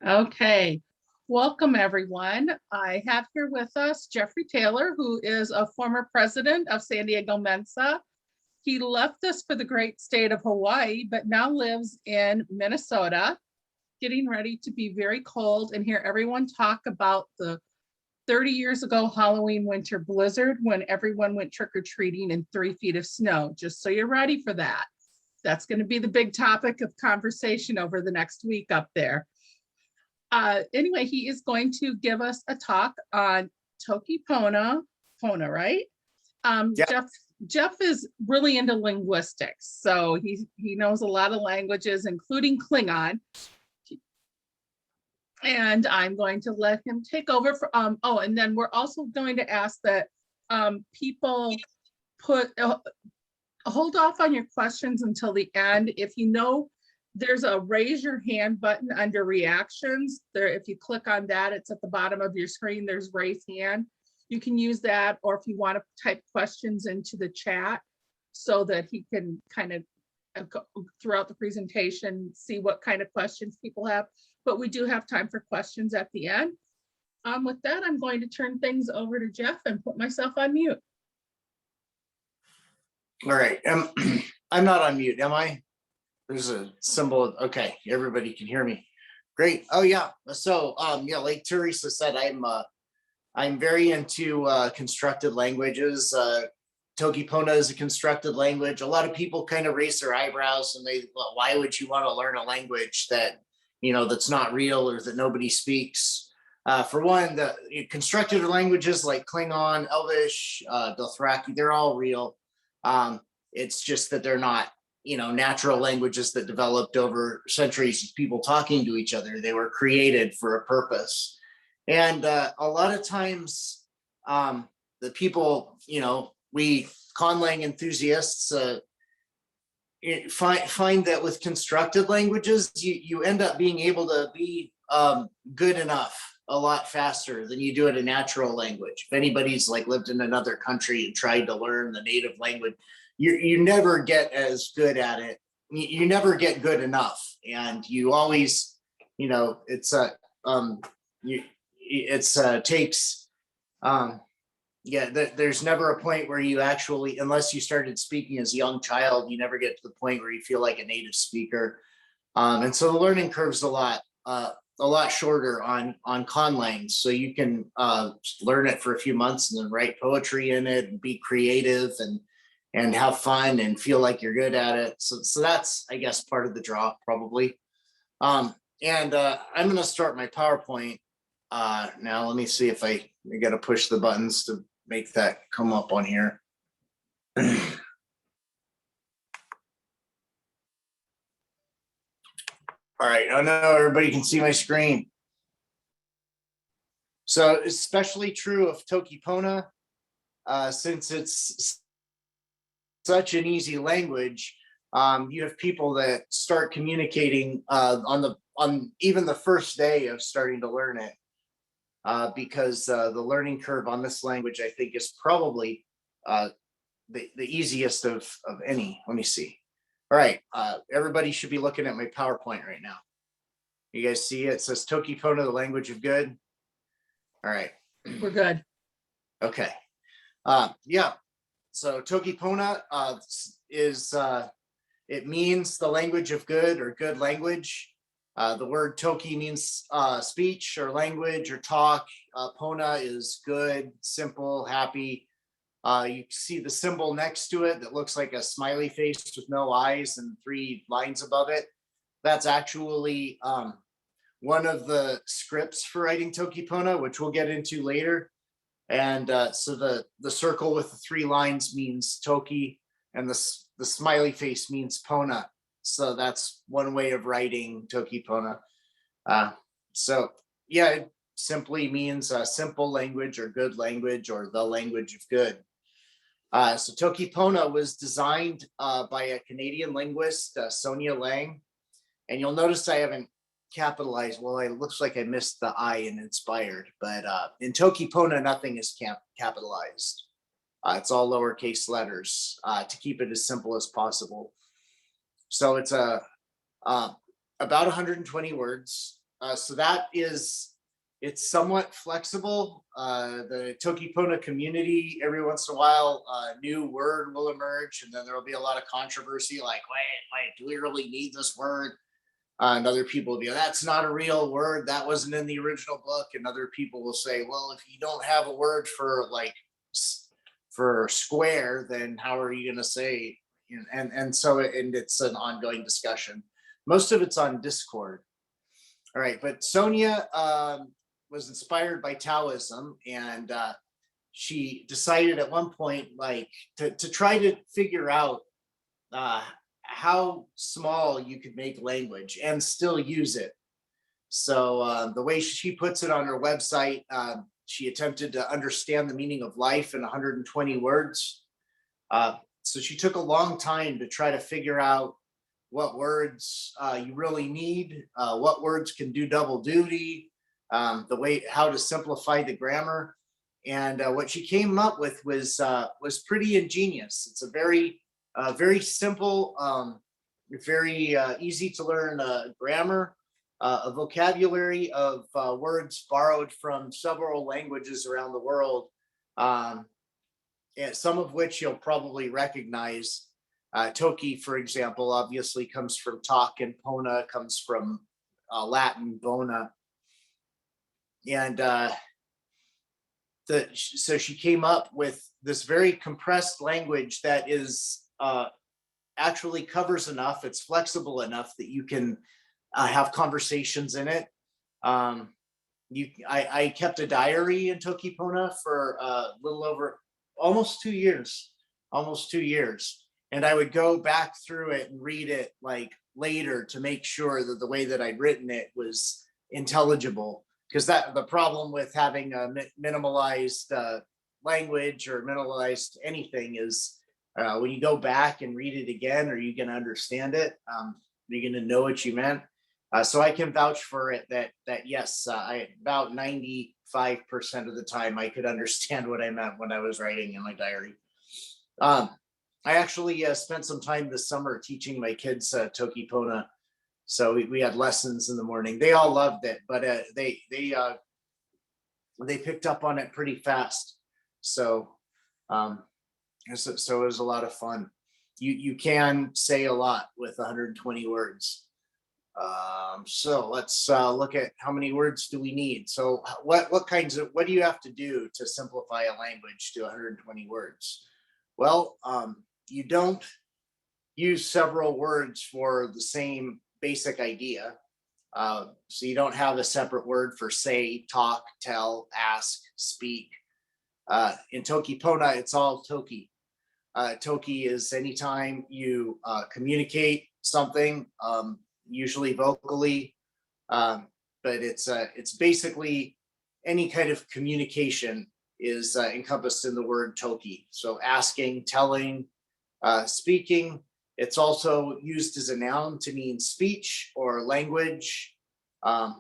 Okay, welcome everyone. I have here with us Geoffrey Taylor, who is a former president of San Diego Mensa. He left us for the great state of Hawaii, but now lives in Minnesota, getting ready to be very cold and hear everyone talk about the 30 years ago Halloween winter blizzard when everyone went trick-or-treating in 3 feet of snow. Just so you're ready for that. That's going to be the big topic of conversation over the next week up there. Anyway, he is going to give us a talk on Toki Pona, right? Yeah. Jeff is really into linguistics, so he knows a lot of languages, including Klingon. And I'm going to let him take over for, oh, and then we're also going to ask that people hold off on your questions until the end. If you know, there's a raise your hand button under reactions there. If you click on that, it's at the bottom of your screen. There's raise hand. You can use that, or if you want to type questions into the chat so that he can kind of throughout the presentation, see what kind of questions people have. But we do have time for questions at the end. With that, I'm going to turn things over to Jeff and put myself on mute. All right. I'm not on mute, am I? There's a symbol. Okay, everybody can hear me. Great. Oh yeah. So yeah, like Teresa said, I'm very into constructed languages. Toki Pona is a constructed language. A lot of people kind of raise their eyebrows and well, why would you want to learn a language that that's not real or that nobody speaks? For one, the constructed languages like Klingon, Elvish, Dothraki, they're all real. It's just that they're not natural languages that developed over centuries of people talking to each other. They were created for a purpose. And a lot of times the people, we conlang enthusiasts find that with constructed languages, you end up being able to be good enough a lot faster than you do in a natural language. If anybody's lived in another country and tried to learn the native language, you never get as good at it. You never get good enough, and you always, takes. There's never a point where you actually, unless you started speaking as a young child, you never get to the point where you feel like a native speaker. And so the learning curve's a lot shorter on conlangs. So you can learn it for a few months and then write poetry in it and be creative and have fun and feel like you're good at it. So that's, I guess, part of the draw probably. I'm going to start my PowerPoint now. Let me see if I got to push the buttons to make that come up on here. All right, I know everybody can see my screen. So especially true of Toki Pona, since it's such an easy language, you have people that start communicating on even the first day of starting to learn it, because the learning curve on this language, I think, is probably the easiest of any. Let me see. All right, everybody should be looking at my PowerPoint right now. You guys see it? It says Toki Pona, the language of good. All right. We're good. Okay. Yeah. So Toki Pona is, it means the language of good or good language. The word Toki means speech or language or talk. Pona is good, simple, happy. You see the symbol next to it that looks like a smiley face with no eyes and 3 lines above it. That's actually one of the scripts for writing Toki Pona, which we'll get into later. And so the circle with the 3 lines means Toki, and the smiley face means Pona. So that's one way of writing Toki Pona. So yeah, it simply means simple language or good language or the language of good. So Toki Pona was designed by a Canadian linguist, Sonia Lang. And you'll notice I haven't capitalized. Well, it looks like I missed the I in inspired, but in Toki Pona, nothing is capitalized. It's all lowercase letters to keep it as simple as possible. So it's about 120 words. So that is, it's somewhat flexible. The Toki Pona community, every once in a while, a new word will emerge, and then there will be a lot of controversy, like, wait, do we really need this word? And other people will be, that's not a real word. That wasn't in the original book. And other people will say, well, if you don't have a word for like for square, then how are you going to say? And so and it's an ongoing discussion. Most of it's on Discord. All right, but Sonia was inspired by Taoism, and she decided at one point, like, to try to figure out uh, how small you could make language and still use it. So the way she puts it on her website, she attempted to understand the meaning of life in 120 words. So she took a long time to try to figure out what words you really need, what words can do double duty, the way how to simplify the grammar, and what she came up with was pretty ingenious. It's a very simple, very easy to learn grammar, a vocabulary of words borrowed from several languages around the world, and some of which you'll probably recognize. Toki, for example, obviously comes from talk, and Pona comes from Latin bona. And so she came up with this very compressed language that is actually covers enough. It's flexible enough that you can have conversations in it. I kept a diary in Toki Pona for a little over almost 2 years, and I would go back through it and read it like later to make sure that the way that I'd written it was intelligible. Because that the problem with having a minimalized language or minimalized anything is when you go back and read it again, are you going to understand it? Are you going to know what you meant? So I can vouch for it that yes, I about 95% of the time I could understand what I meant when I was writing in my diary. I actually spent some time this summer teaching my kids Toki Pona. So we had lessons in the morning. They all loved it, but they picked up on it pretty fast. So so it was a lot of fun. You can say a lot with 120 words. So let's look at how many words do we need. So what do you have to do to simplify a language to 120 words? Well, you don't use several words for the same basic idea. So you don't have a separate word for say, talk, tell, ask, speak. In Toki Pona, it's all Toki. Toki is anytime you communicate something, usually vocally, but it's basically any kind of communication is encompassed in the word Toki. So asking, telling, speaking. It's also used as a noun to mean speech or language. And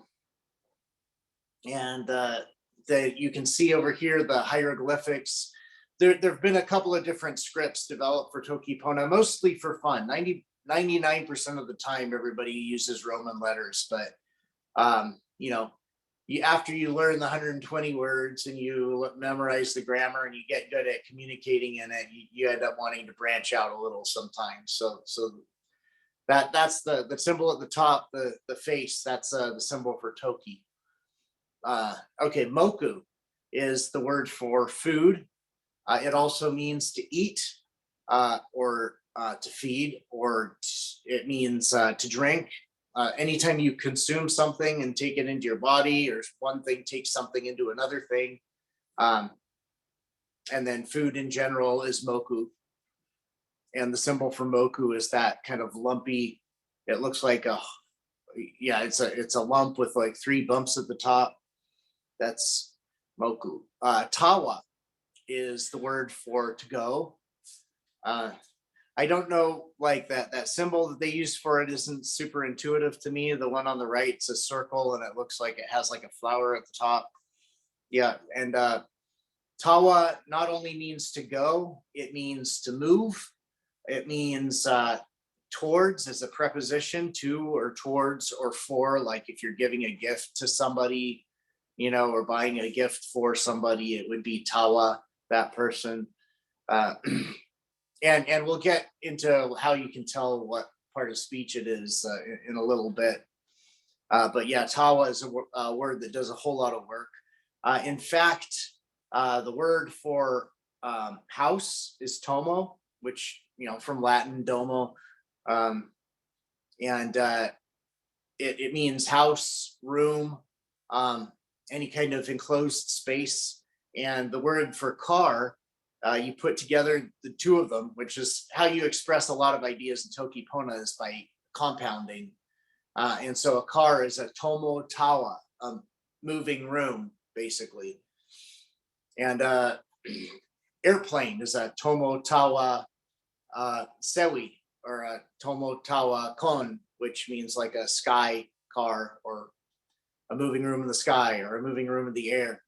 that you can see over here the hieroglyphics. There have been a couple of different scripts developed for Toki Pona, mostly for fun. 99% of the time, everybody uses Roman letters, but after you learn the 120 words and you memorize the grammar and you get good at communicating in it, you end up wanting to branch out a little sometimes. So that's the symbol at the top, the face. That's the symbol for Toki. Okay, moku is the word for food. It also means to eat or to feed, or it means to drink. Anytime you consume something and take it into your body, or one thing takes something into another thing. And then food in general is moku. And the symbol for moku is that kind of lumpy, it looks like it's a lump with like 3 bumps at the top. That's moku. Tawa is the word for to go. I don't know, like that symbol that they use for it isn't super intuitive to me. The one on the right is a circle and it looks like it has like a flower at the top. Yeah, and Tawa not only means to go, it means to move. It means Towards is a preposition, to or towards or for, like if you're giving a gift to somebody, or buying a gift for somebody, it would be tawa, that person. Uh, and we'll get into how you can tell what part of speech it is in a little bit. But yeah, tawa is a word that does a whole lot of work. In fact, the word for house is tomo, which, from Latin, domo. And it means house, room, any kind of enclosed space. And the word for car, you put together the two of them, which is how you express a lot of ideas in Toki Pona, is by compounding. And so a car is a tomo tawa, a moving room, basically. And airplane is a tomo tawa sewi, or a tomo tawa kon, which means like a sky car, or a moving room in the sky, or a moving room in the air.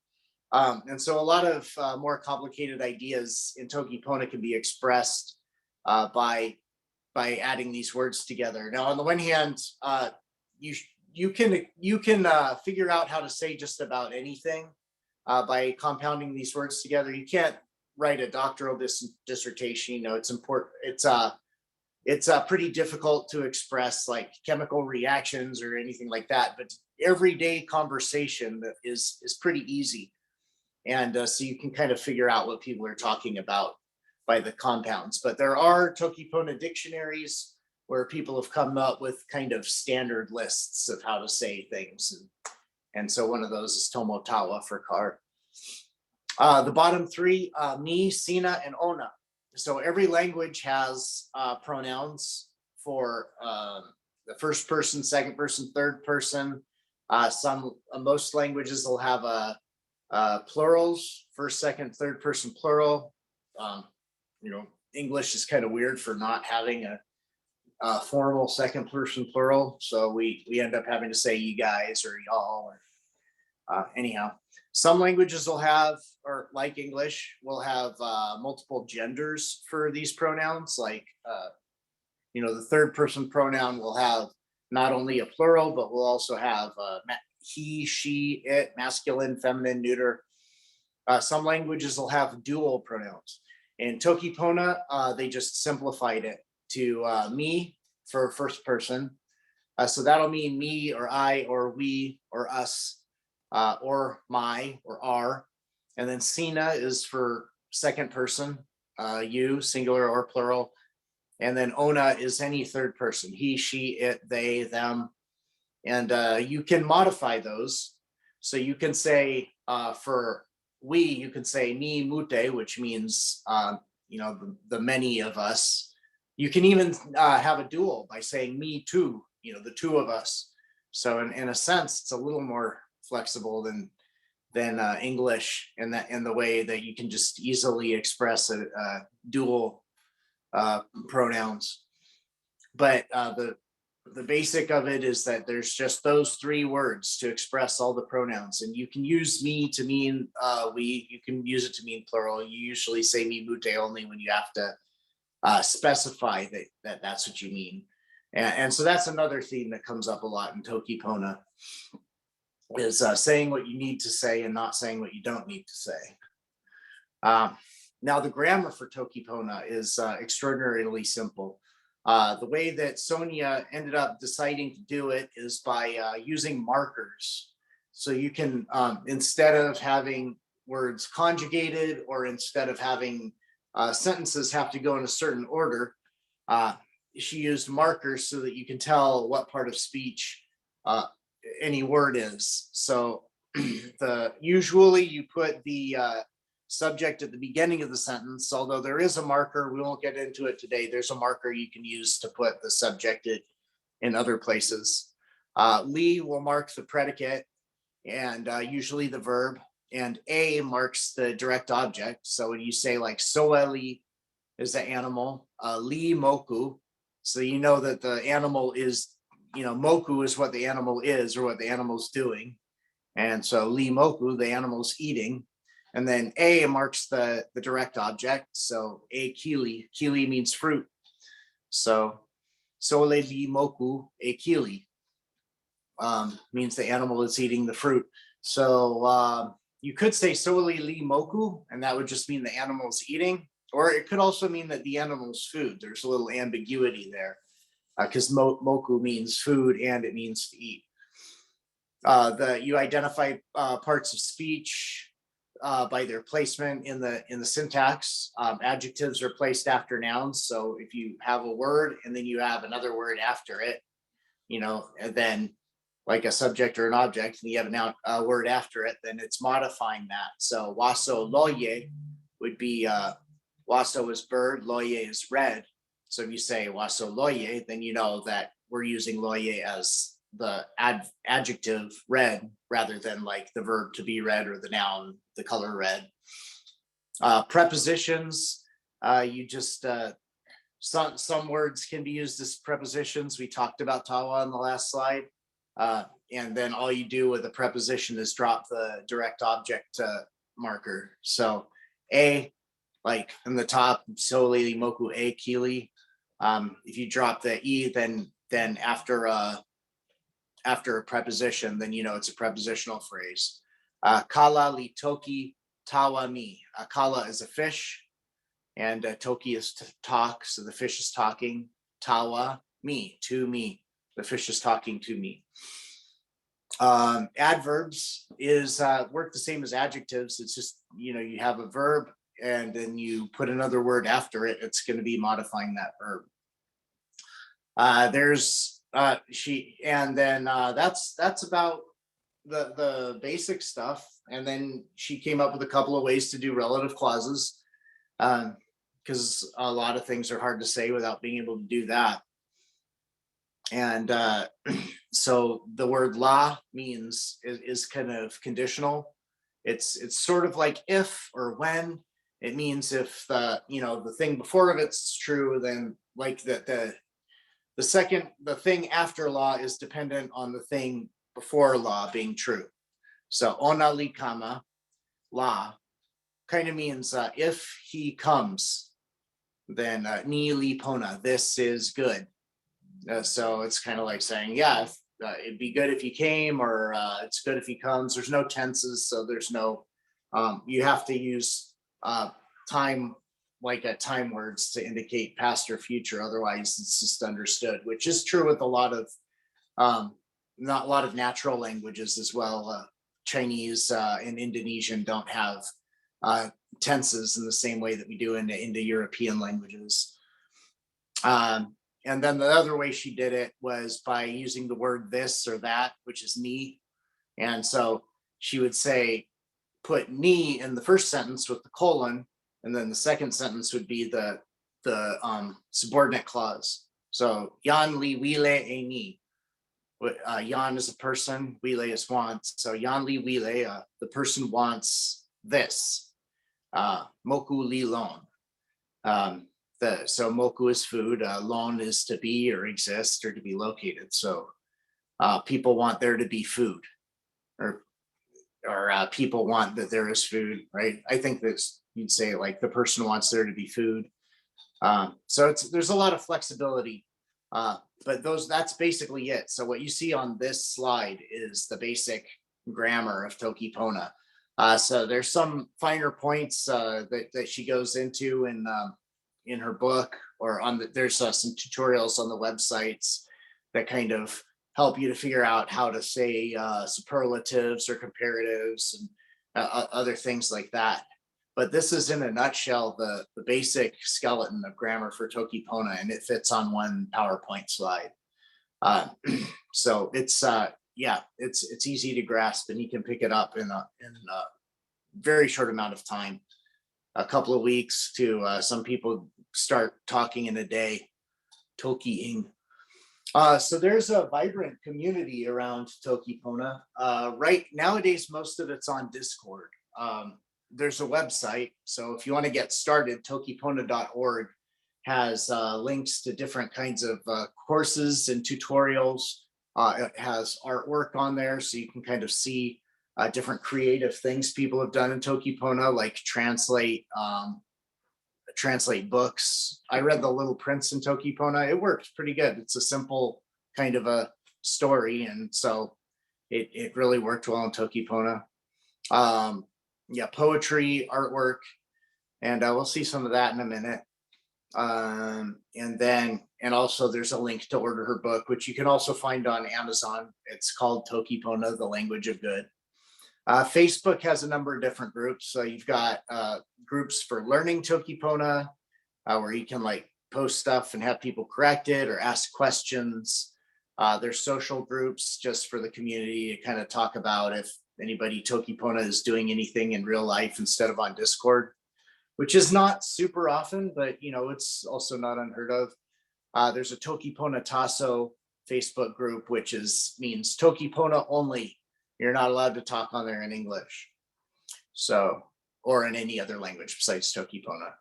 And so a lot of more complicated ideas in Toki Pona can be expressed by adding these words together. Now, on the one hand, you can figure out how to say just about anything by compounding these words together. You can't write a doctoral dissertation. It's important. It's pretty difficult to express like chemical reactions or anything like that. But everyday conversation is pretty easy. And so you can kind of figure out what people are talking about by the compounds. But there are Toki Pona dictionaries where people have come up with kind of standard lists of how to say things. And so one of those is tomotawa for car. The bottom three, me, sina, and ona. So every language has pronouns for the first person, second person, third person. Most languages will have plurals, first, second, third person plural. English is kind of weird for not having a formal second person plural, so we end up having to say you guys or y'all. Anyhow, some languages will have, or like English, will have multiple genders for these pronouns. Like the third person pronoun will have not only a plural, but will also have he, she, it, masculine, feminine, neuter. Some languages will have dual pronouns. In Toki Pona, they just simplified it to me for first person. So that'll mean me, or I, or we, or us, or my, or our. And then sina is for second person, you, singular or plural. And then ona is any third person, he, she, it, they, them. And you can modify those. So you can say for we, you can say ni mute, which means the many of us. You can even have a dual by saying me too, the two of us. So in a sense, it's a little more flexible than English in the way that you can just easily express a dual pronouns. But the basic of it is that there's just those three words to express all the pronouns, and you can use me to mean we. You can use it to mean plural. You usually say me mute only when you have to specify that that's what you mean. And so that's another theme that comes up a lot in Toki Pona, is saying what you need to say and not saying what you don't need to say. Now the grammar for Toki Pona is extraordinarily simple. The way that Sonia ended up deciding to do it is by using markers. So you can, instead of having words conjugated, or instead of having sentences have to go in a certain order, she used markers so that you can tell what part of speech any word is. So usually you put the subject at the beginning of the sentence, although there is a marker, we won't get into it today. There's a marker you can use to put the subject in other places. Li will mark the predicate, and usually the verb, and a marks the direct object. So when you say like soeli is the animal, li moku, so you know that the animal is, moku is what the animal is, or what the animal's doing. And so li moku, the animal's eating. And then a marks the direct object. So a kili means fruit. So Sole li moku e kili. Means the animal is eating the fruit. So you could say sole li moku, and that would just mean the animal is eating, or it could also mean that the animal's food. There's a little ambiguity there because moku means food and it means to eat. You identify parts of speech by their placement in the syntax. Adjectives are placed after nouns. So if you have a word and then you have another word after it, and then like a subject or an object, and you have a noun word after it, then it's modifying that. So waso loye would be waso is bird, loye is red. So if you say waso loye, then you know that we're using loye as the adjective red rather than like the verb to be red or the noun, the color red. Prepositions, you just some words can be used as prepositions. We talked about tawa on the last slide. And then all you do with a preposition is drop the direct object marker. So a, like in the top, soli moku e kili. If you drop the e, then after a preposition, then it's a prepositional phrase. Kala li toki tawa mi. Kala is a fish, and toki is to talk. So the fish is talking. Tawa me, to me. The fish is talking to me. Adverbs is work the same as adjectives. It's just, you have a verb and then you put another word after it. It's going to be modifying that verb. There's and then that's about the basic stuff. And then she came up with a couple of ways to do relative clauses, because a lot of things are hard to say without being able to do that. And so the word la means is kind of conditional. It's sort of like if or when. It means if the thing before of it's true, then like the thing after law is dependent on the thing before law being true. So ona li kama la kind of means if he comes, then ni li pona, this is good. So it's kind of like saying, yeah, it'd be good if he came, or it's good if he comes. There's no tenses, so there's no, you have to use time, like time words to indicate past or future. Otherwise, it's just understood, which is true with a lot of, not a lot of natural languages as well. Chinese and Indonesian don't have tenses in the same way that we do in the Indo-European languages. And then the other way she did it was by using the word this or that, which is ni. And so she would say, put ni in the first sentence with the colon, and then the second sentence would be the subordinate clause. So yan li wile e ni. Yan is a person, wile is wants. So yan li wile, the person wants this. Moku li lon. So moku is food, lon is to be or exist or to be located. So people want there to be food, or people want that there is food, right? I think that you'd say like the person wants there to be food. So there's a lot of flexibility, but that's basically it. So what you see on this slide is the basic grammar of Toki Pona. So there's some finer points that she goes into in her book, or there's some tutorials on the websites that kind of help you to figure out how to say superlatives or comparatives and other things like that. But this is in a nutshell the basic skeleton of grammar for Toki Pona, and it fits on one PowerPoint slide. So it's it's easy to grasp, and you can pick it up in a very short amount of time. A couple of weeks to some people start talking in a day, Toki-ing. So there's a vibrant community around Toki Pona. Right nowadays, most of it's on Discord. There's a website, so if you want to get started, tokipona.org has links to different kinds of courses and tutorials. It has artwork on there, so you can kind of see different creative things people have done in Toki Pona, like translate translate books. I read The Little Prince in Toki Pona. It worked pretty good. It's a simple kind of a story, and so it really worked well in Toki Pona. Yeah, poetry, artwork, and we'll see some of that in a minute. And also there's a link to order her book, which you can also find on Amazon. It's called Toki Pona, The Language of Good. Facebook has a number of different groups. So you've got groups for learning Toki Pona, where you can like post stuff and have people correct it or ask questions. There's social groups just for the community to kind of talk about if anybody Toki Pona is doing anything in real life instead of on Discord, which is not super often, but you know, it's also not unheard of. There's a Toki Pona Tasso Facebook group, which means Toki Pona only. You're not allowed to talk on there in English. So, or in any other language besides Toki Pona.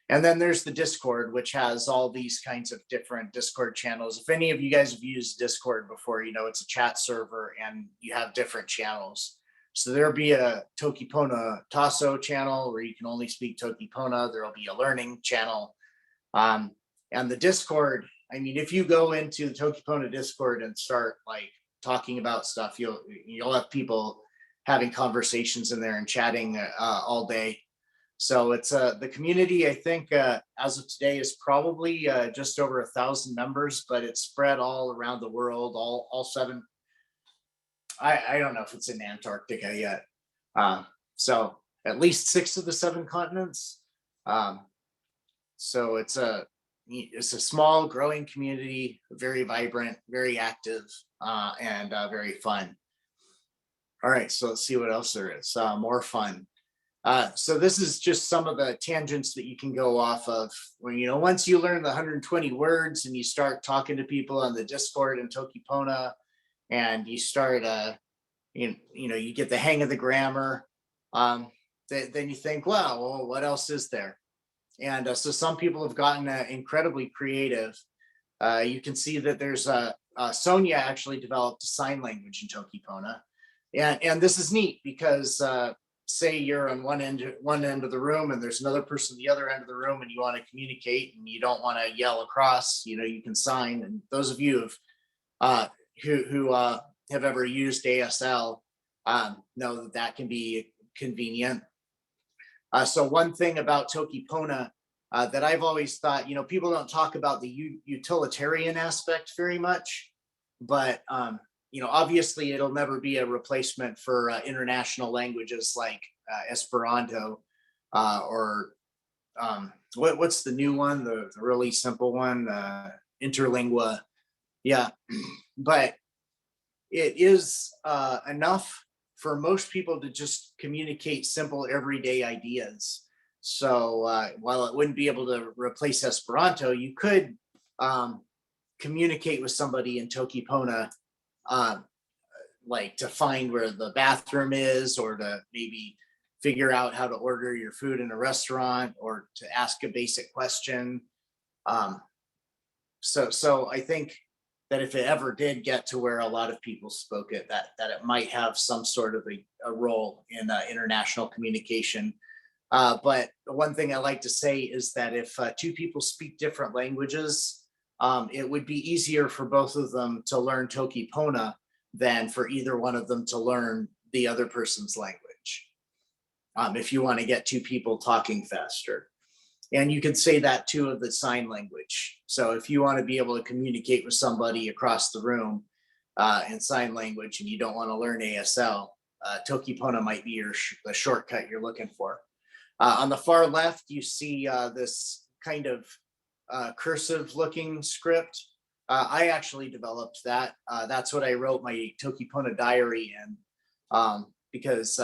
And then there's the Discord, which has all these kinds of different Discord channels. If any of you guys have used Discord before, you know, it's a chat server and you have different channels. So there'll be a Toki Pona Tasso channel where you can only speak Toki Pona. There'll be a learning channel. And the Discord, I mean, if you go into the Toki Pona Discord and start like talking about stuff, you'll have people having conversations in there and chatting all day. So it's the community, I think as of today is probably just over 1,000 members, but it's spread all around the world, all seven. I don't know if it's in Antarctica yet. So at least 6 of the 7 continents. So it's a small growing community, very vibrant, very active, and very fun. All right, so let's see what else there is. More fun. So this is just some of the tangents that you can go off of when, you know, once you learn the 120 words and you start talking to people on the Discord and Toki Pona, and you start, you know, you get the hang of the grammar, then you think, wow, well, what else is there? And so some people have gotten incredibly creative. You can see that there's Sonia actually developed a sign language in Toki Pona. And this is neat because say you're on one end of the room and there's another person at the other end of the room and you want to communicate and you don't want to yell across, you know, you can sign. And those of you who have ever used ASL know that can be convenient. So one thing about Toki Pona that I've always thought, you know, people don't talk about the utilitarian aspect very much, but you know, obviously it'll never be a replacement for international languages like Esperanto or what's the new one, the really simple one, Interlingua. Yeah, but it is enough for most people to just communicate simple everyday ideas. So while it wouldn't be able to replace Esperanto, you could communicate with somebody in Toki Pona, like to find where the bathroom is, or to maybe figure out how to order your food in a restaurant, or to ask a basic question. So I think that if it ever did get to where a lot of people spoke it, that it might have some sort of a role in international communication. But the one thing I like to say is that if 2 people speak different languages, it would be easier for both of them to learn Toki Pona than for either one of them to learn the other person's language. If you want to get 2 people talking faster. And you could say that too of the sign language. So if you want to be able to communicate with somebody across the room in sign language and you don't want to learn ASL, Toki Pona might be the shortcut you're looking for. On the far left, you see this kind of cursive looking script. I actually developed that. That's what I wrote my Toki Pona diary in, because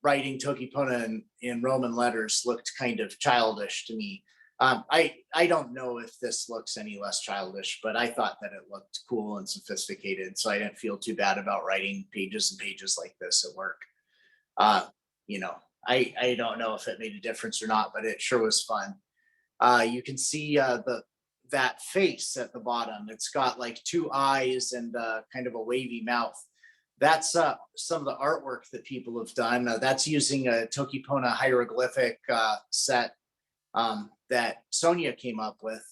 writing Toki Pona in Roman letters looked kind of childish to me. I don't know if this looks any less childish, but I thought that it looked cool and sophisticated, so I didn't feel too bad about writing pages and pages like this at work. You know, I don't know if it made a difference or not, but it sure was fun. You can see that face at the bottom. It's got like 2 eyes and kind of a wavy mouth. That's some of the artwork that people have done. That's using a Toki Pona hieroglyphic set. that Sonia came up with.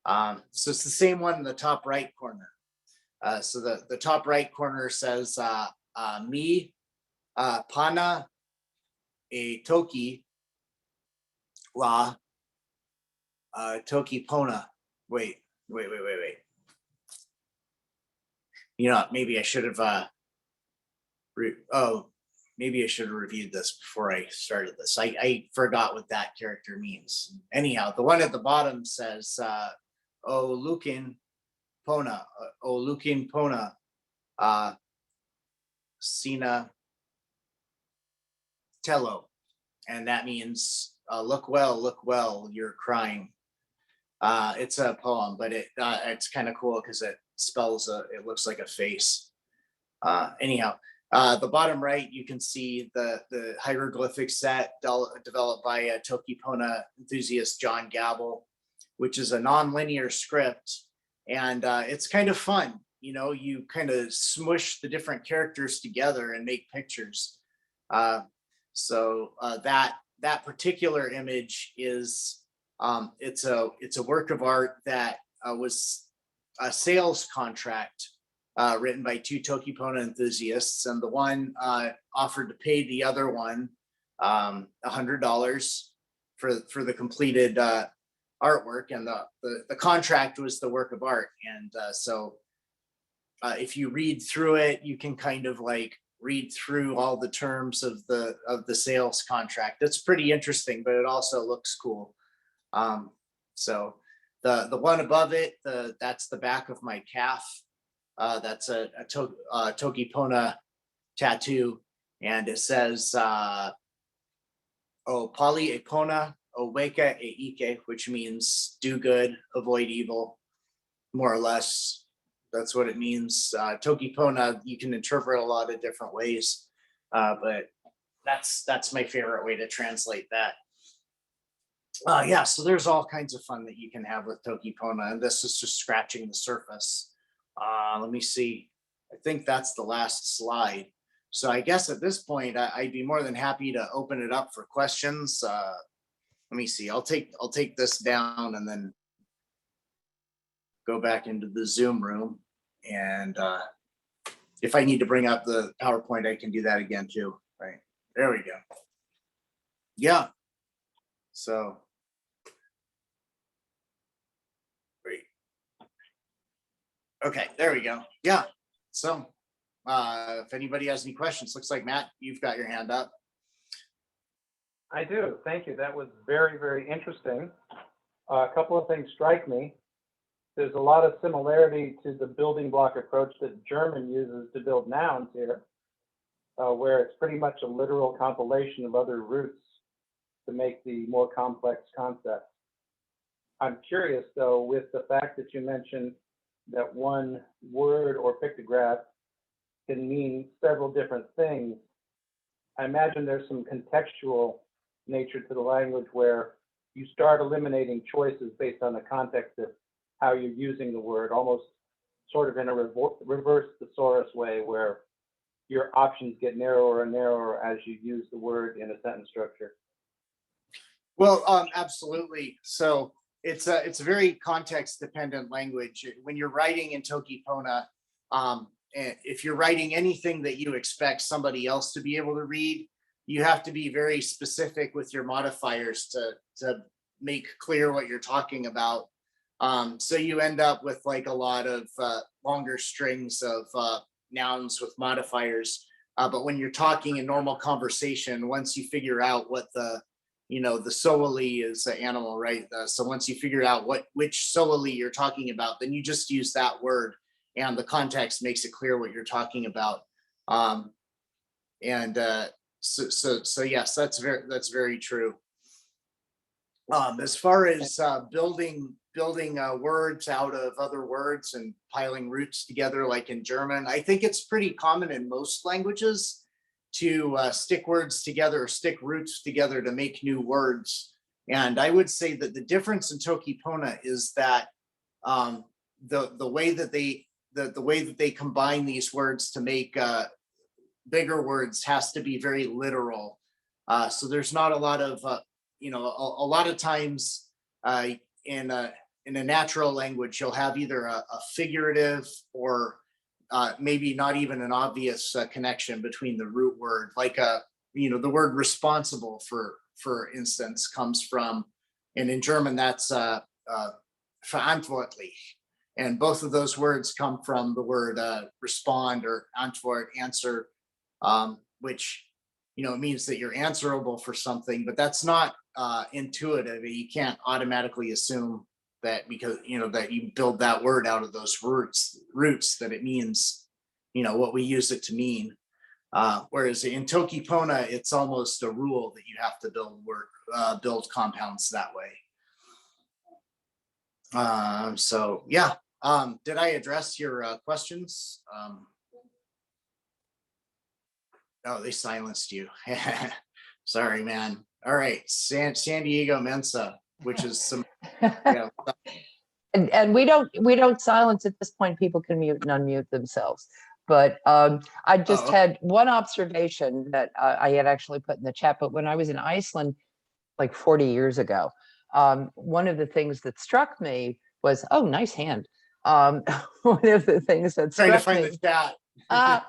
So it's the same one in the top right corner. So the top right corner says mi pana e toki la Toki Pona. Wait. You know, maybe I should have maybe I should have reviewed this before I started this. I forgot what that character means. Anyhow, the one at the bottom says O Lukin Pona, Sina Tello. And that means look well, you're crying. It's a poem, but it's kind of cool because it spells it looks like a face. Anyhow, the bottom right, you can see the hieroglyphic set developed by Toki Pona enthusiast John Gabel, which is a non-linear script, and it's kind of fun. You know, you kind of smush the different characters together and make pictures. So that particular image is it's a work of art that was a sales contract written by two Toki Pona enthusiasts, and the one offered to pay the other one $100 for the completed artwork, and the contract was the work of art. And so if you read through it, you can kind of like read through all the terms of the sales contract. It's pretty interesting, but it also looks cool. So the one above it, that's the back of my calf. That's a Toki Pona tattoo, and it says "O Pali e Pona, O Weka e Ike," which means do good, avoid evil, more or less. That's what it means. Toki Pona, you can interpret a lot of different ways, but that's my favorite way to translate that. Yeah, so there's all kinds of fun that you can have with Toki Pona, and this is just scratching the surface. Let me see. I think that's the last slide. So I guess at this point, I'd be more than happy to open it up for questions. Let me see. I'll take this down and then go back into the Zoom room. And if I need to bring up the PowerPoint, I can do that again too. Right. There we go. Yeah. So. Great. Okay, there we go. Yeah. So if anybody has any questions, looks like Matt, you've got your hand up. I do. Thank you. That was very, very interesting. A couple of things strike me. There's a lot of similarity to the building block approach that German uses to build nouns here, where it's pretty much a literal compilation of other roots to make the more complex concepts. I'm curious, though, with the fact that you mentioned that one word or pictograph can mean several different things. I imagine there's some contextual nature to the language where you start eliminating choices based on the context of how you're using the word, almost sort of in a reverse thesaurus way, where your options get narrower and narrower as you use the word in a sentence structure. Well, absolutely. So it's a very context dependent language. When you're writing in Toki Pona, if you're writing anything that you expect somebody else to be able to read, you have to be very specific with your modifiers to make clear what you're talking about. So you end up with like a lot of longer strings of nouns with modifiers. But when you're talking in normal conversation, once you figure out what the solely is an animal, right? So once you figure out which solely you're talking about, then you just use that word, and the context makes it clear what you're talking about. So yes, that's very true. As far as building words out of other words and piling roots together, like in German, I think it's pretty common in most languages to stick words together or stick roots together to make new words. And I would say that the difference in Toki Pona is that the way that they combine these words to make bigger words has to be very literal. So there's not a lot of a lot of times in a natural language, you'll have either a figurative or maybe not even an obvious connection between the root word, like the word responsible, for instance, comes from, and in German that's verantwortlich. And both of those words come from the word respond or Antwort, answer, which, it means that you're answerable for something, but that's not intuitive. You can't automatically assume that because, that you build that word out of those roots that it means, what we use it to mean. Whereas in Toki Pona, it's almost a rule that you have to build compounds that way. So yeah, did I address your questions? Oh, they silenced you. Sorry, man. All right, San Diego Mensa, which is some. And we don't silence at this point. People can mute and unmute themselves. But I just had one observation that I had actually put in the chat. But when I was in Iceland, like 40 years ago, one of the things that struck me was, oh, nice hand. One of the things that trying to struck find me the chat.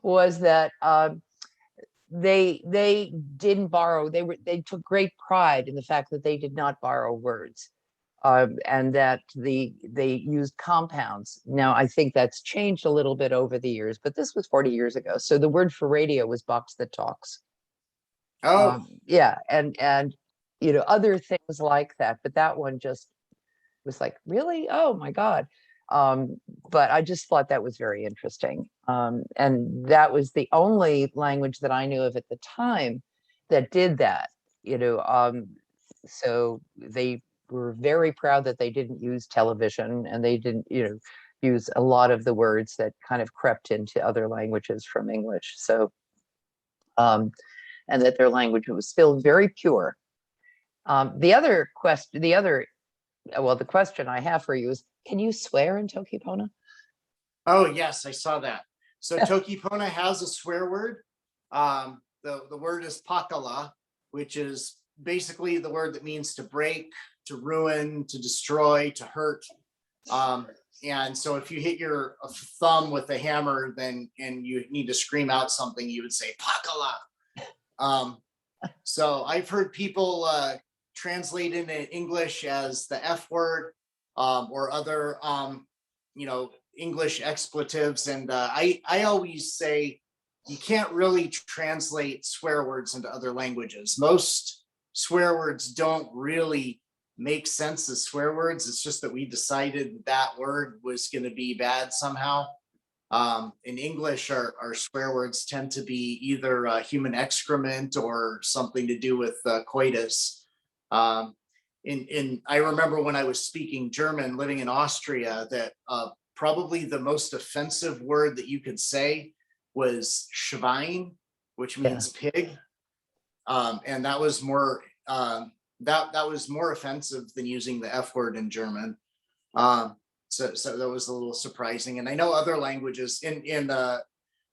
was that they didn't borrow. They took great pride in the fact that they did not borrow words. And that they used compounds. Now, I think that's changed a little bit over the years, but this was 40 years ago. So the word for radio was box that talks. Oh, yeah, and other things like that. But that one just was like, really? Oh my God. But I just thought that was very interesting. And that was the only language that I knew of at the time that did that. So they were very proud that they didn't use television, and they didn't, use a lot of the words that kind of crept into other languages from English. So, and that their language was still very pure. The question I have for you is, can you swear in Toki Pona? Oh yes, I saw that. So Toki Pona has a swear word. The word is pakala, which is basically the word that means to break, to ruin, to destroy, to hurt. And so if you hit your thumb with a hammer, and you need to scream out something, you would say pakala. So I've heard people translate into English as the F word, or other English expletives. And I always say you can't really translate swear words into other languages. Most swear words don't really make sense as swear words. It's just that we decided that word was going to be bad somehow. In English, our swear words tend to be either human excrement or something to do with coitus. I remember when I was speaking German, living in Austria, that probably the most offensive word that you could say was Schwein, which means pig. And that was more that was more offensive than using the F word in German. So that was a little surprising. And I know other languages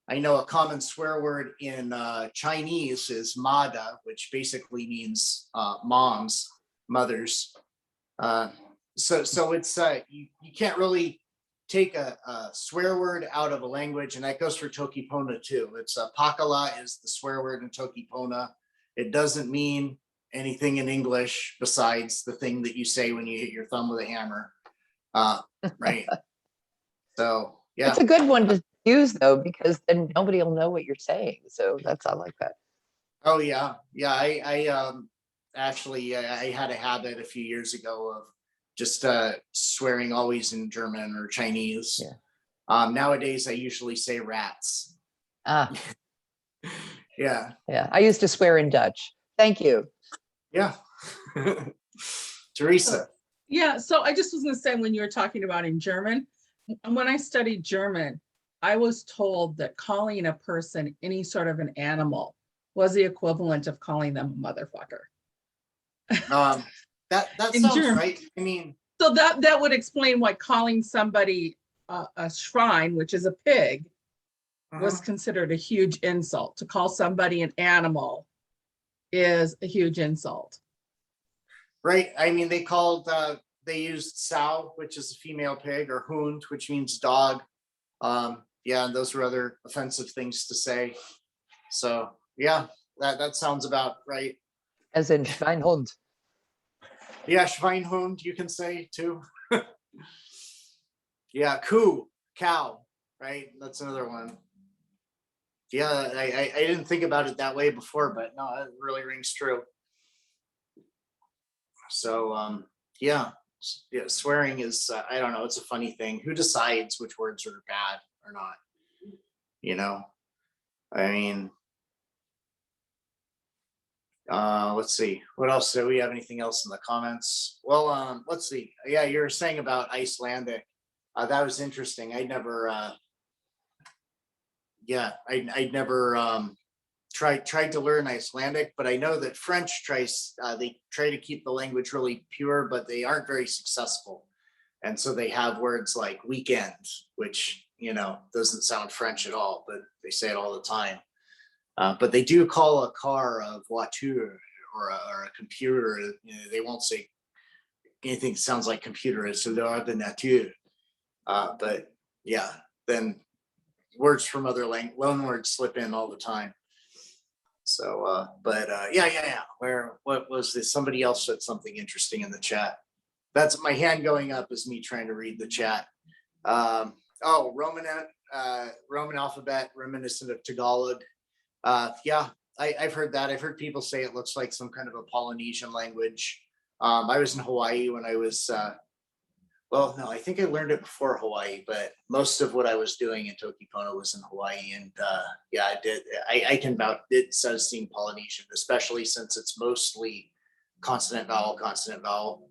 I know a common swear word in Chinese is mada, which basically means mothers. So it's you can't really take a swear word out of a language, and that goes for Toki Pona too. It's pakala is the swear word in Toki Pona. It doesn't mean anything in English besides the thing that you say when you hit your thumb with a hammer. Right. So yeah. It's a good one to use though, because then nobody will know what you're saying. So I like that. Oh yeah. Yeah. I actually I had a habit a few years ago of just swearing always in German or Chinese. Yeah. Nowadays I usually say rats. Yeah. Yeah. I used to swear in Dutch. Thank you. Yeah. Teresa. Yeah, so I just was going to say, when you were talking about in German, when I studied German, I was told that calling a person any sort of an animal was the equivalent of calling them a motherfucker. That In sounds German. right. I mean, so that would explain why calling somebody a shrine, which is a pig, was considered a huge insult. To call somebody an animal is a huge insult. Right. I mean, they used sow, which is a female pig, or hund, which means dog. Yeah, and those were other offensive things to say. So yeah, that sounds about right. As in Schweinhund. Yeah, Schweinhund, you can say too. Yeah, cow, right? That's another one. Yeah, I didn't think about it that way before, but no, it really rings true. So yeah, yeah, swearing is I don't know, it's a funny thing. Who decides which words are bad or not? You know, I mean, let's see, what else? Do we have anything else in the comments? Well, let's see. Yeah, you were saying about Icelandic. That was interesting. I never I'd never tried to learn Icelandic, but I know that French they try to keep the language really pure, but they aren't very successful. And so they have words like weekend, which, doesn't sound French at all, but they say it all the time. But they do call a car a voiture, or a computer. They won't say anything that sounds like computer. It's l'ordinateur. But yeah, then words from other loan words slip in all the time. So, yeah. What was this? Somebody else said something interesting in the chat. That's my hand going up is me trying to read the chat. Roman alphabet reminiscent of Tagalog. Yeah, I've heard that. I've heard people say it looks like some kind of a Polynesian language. I was in Hawaii when I was, well, no, I think I learned it before Hawaii, but most of what I was doing in Toki Pona was in Hawaii. And yeah, I did. I can vouch it does seem Polynesian, especially since it's mostly consonant vowel, consonant vowel.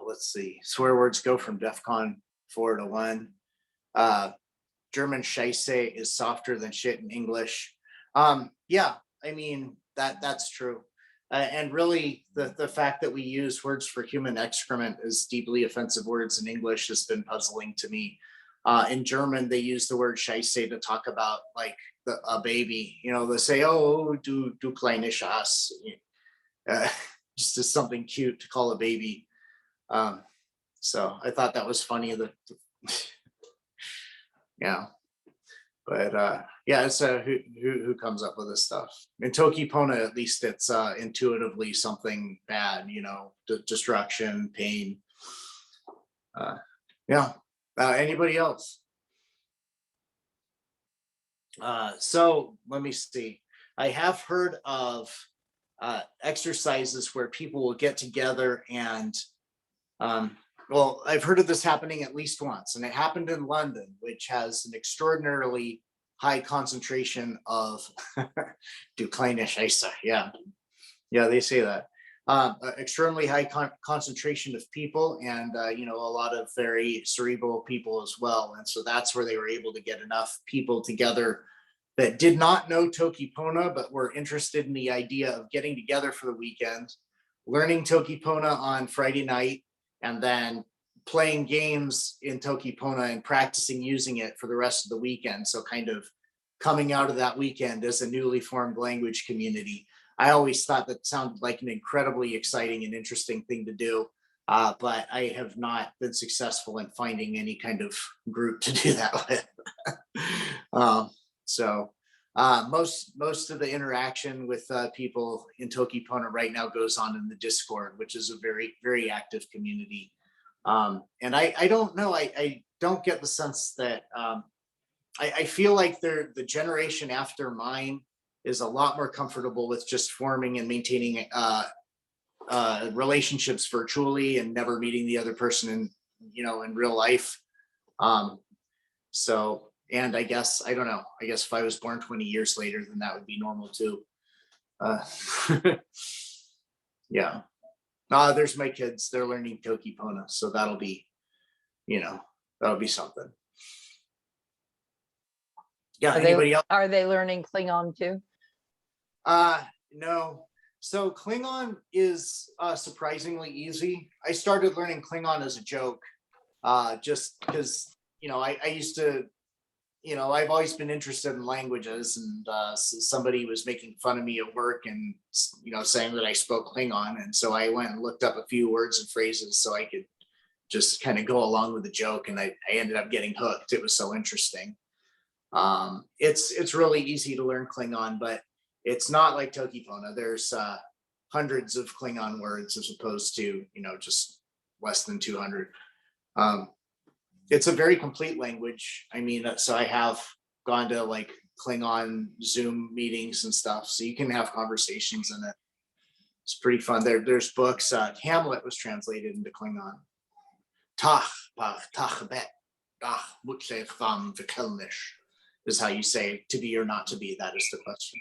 Let's see. Swear words go from DEFCON 4 to 1. German Scheiße is softer than shit in English. Yeah, I mean, that's true. And really, the fact that we use words for human excrement as deeply offensive words in English has been puzzling to me. In German, they use the word Scheiße to talk about like a baby. They say, "Oh, du kleine Schatz," just as something cute to call a baby. So I thought that was funny. Yeah, but yeah, it's who comes up with this stuff. In Toki Pona, at least it's intuitively something bad, destruction, pain. Yeah. Anybody else? So let me see. I have heard of exercises where people will get together and well, I've heard of this happening at least once, and it happened in London, which has an extraordinarily high concentration of du kleine Scheiße. Yeah, they say that. Extremely high concentration of people, and a lot of very cerebral people as well. And so that's where they were able to get enough people together that did not know Toki Pona, but were interested in the idea of getting together for the weekend, learning Toki Pona on Friday night, and then playing games in Toki Pona and practicing using it for the rest of the weekend. So kind of coming out of that weekend as a newly formed language community. I always thought that sounded like an incredibly exciting and interesting thing to do. But I have not been successful in finding any kind of group to do that with. Most of the interaction with people in Toki Pona right now goes on in the Discord, which is a very, very active community. And I don't know, I don't get the sense that I feel like the generation after mine is a lot more comfortable with just forming and maintaining relationships virtually and never meeting the other person in real life. And I guess, I don't know, I guess if I was born 20 years later, then that would be normal too. Yeah. There's my kids, they're learning Toki Pona, so that'll be something. Yeah, anybody else? Are they learning Klingon too? No. So Klingon is surprisingly easy. I started learning Klingon as a joke, just because, I used to, I've always been interested in languages, and somebody was making fun of me at work and, saying that I spoke Klingon. And so I went and looked up a few words and phrases so I could just kind of go along with the joke. And I ended up getting hooked. It was so interesting. It's really easy to learn Klingon, but it's not like Toki Pona. There's hundreds of Klingon words as opposed to, just less than 200. It's a very complete language. I mean, so I have gone to like Klingon Zoom meetings and stuff, so you can have conversations in it. It's pretty fun. There's books. Hamlet was translated into Klingon. Tach, tach bet, ach, mutle fam verkelnish is how you say to be or not to be. That is the question.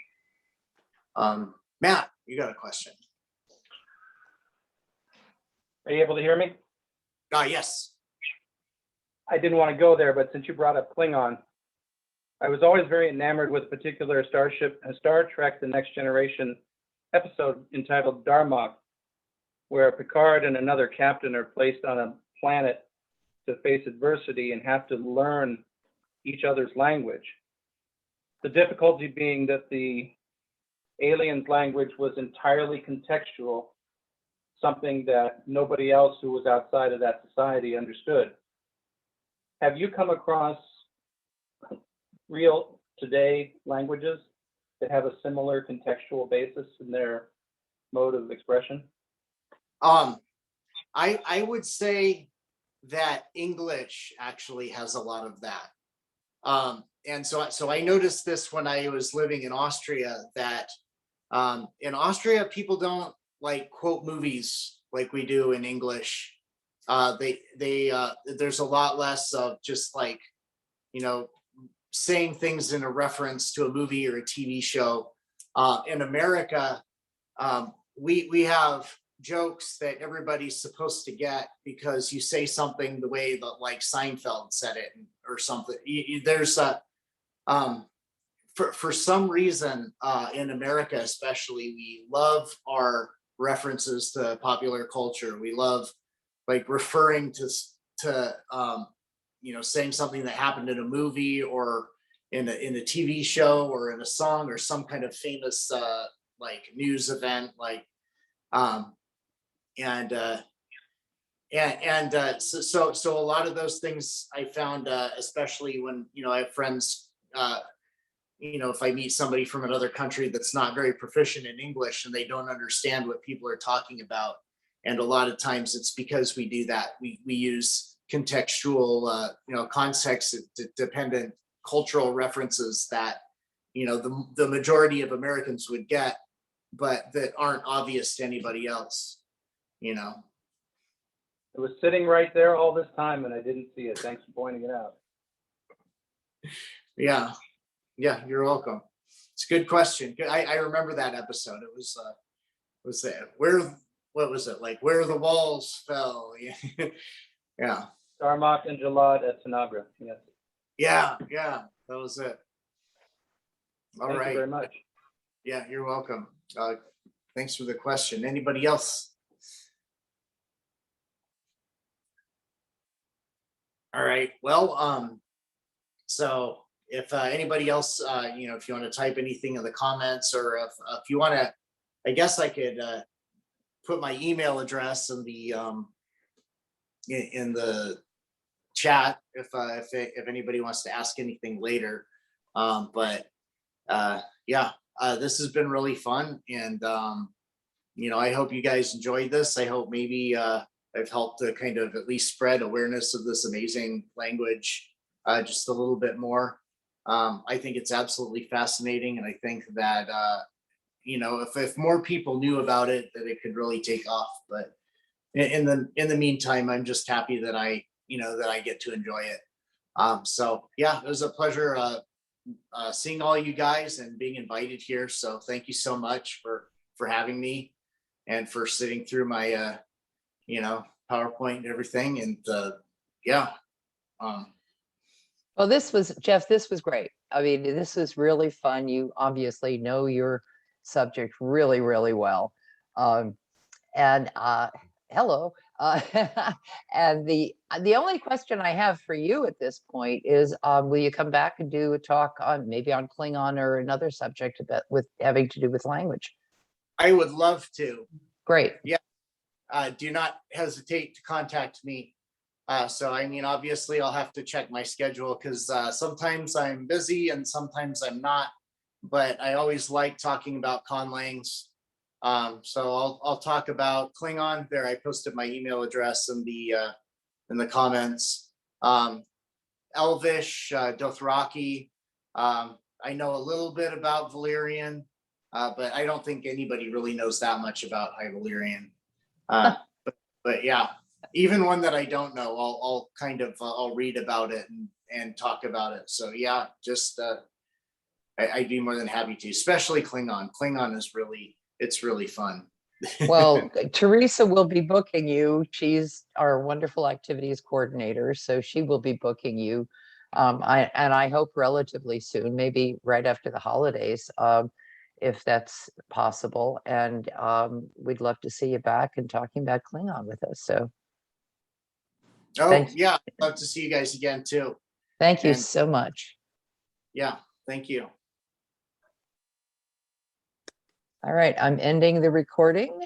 Matt, you got a question? Are you able to hear me? Yes. I didn't want to go there, but since you brought up Klingon, I was always very enamored with a particular Star Trek: The Next Generation episode entitled Darmok, where Picard and another captain are placed on a planet to face adversity and have to learn each other's language. The difficulty being that the aliens' language was entirely contextual, something that nobody else who was outside of that society understood. Have you come across real today languages that have a similar contextual basis in their mode of expression? I would say that English actually has a lot of that. And so I noticed this when I was living in Austria, that in Austria, people don't like quote movies like we do in English. There's a lot less of just like, saying things in a reference to a movie or a TV show. In America, we have jokes that everybody's supposed to get because you say something the way that like Seinfeld said it or something. There's a for some reason in America especially, we love our references to popular culture. We love like referring to saying something that happened in a movie or in a TV show or in a song or some kind of famous like news event, like so a lot of those things I found, especially when I have friends, if I meet somebody from another country that's not very proficient in English and they don't understand what people are talking about, and a lot of times it's because we do that. We use contextual, context dependent cultural references that the majority of Americans would get, but that aren't obvious to anybody else. It was sitting right there all this time and I didn't see it. Thanks for pointing it out. Yeah, you're welcome. It's a good question. I remember that episode. It was that what was it like? Where the walls fell. Yeah. Darmok and Jalad at Tanagra. Yes. Yeah, that was it. All right. Thank you very much. Yeah, you're welcome. Thanks for the question. Anybody else? All right. Well, so if anybody else, if you want to type anything in the comments, or if you want to, I guess I could put my email address in the chat if anybody wants to ask anything later. But this has been really fun, and I hope you guys enjoyed this. I hope maybe I've helped to kind of at least spread awareness of this amazing language just a little bit more. I think it's absolutely fascinating, and I think that if more people knew about it, that it could really take off. But in the meantime, I'm just happy that I get to enjoy it. So yeah, it was a pleasure seeing all you guys and being invited here. So thank you so much for having me and for sitting through my PowerPoint and everything. And Well, Jeff, this was great. I mean, this was really fun. You obviously know your subject really, really well. Hello, And the only question I have for you at this point is, will you come back and do a talk on maybe on Klingon or another subject about with having to do with language? I would love to. Great. Do not hesitate to contact me. So, I mean, obviously I'll have to check my schedule because sometimes I'm busy and sometimes I'm not, but I always like talking about conlangs. So I'll talk about Klingon there. I posted my email address in the comments. Elvish, Dothraki. I know a little bit about Valyrian, but I don't think anybody really knows that much about High Valyrian. But yeah, even one that I don't know, I'll kind of I'll read about it and talk about it. So yeah, just I'd be more than happy to, especially Klingon. Klingon is it's really fun. Well, Teresa will be booking you. She's our wonderful activities coordinator, so she will be booking you. I hope relatively soon, maybe right after the holidays, if that's possible. And we'd love to see you back and talking about Klingon with us. So Oh thanks. yeah, I'd love to see you guys again too. Thank you And- so much. Yeah, thank you. All right, I'm ending the recording.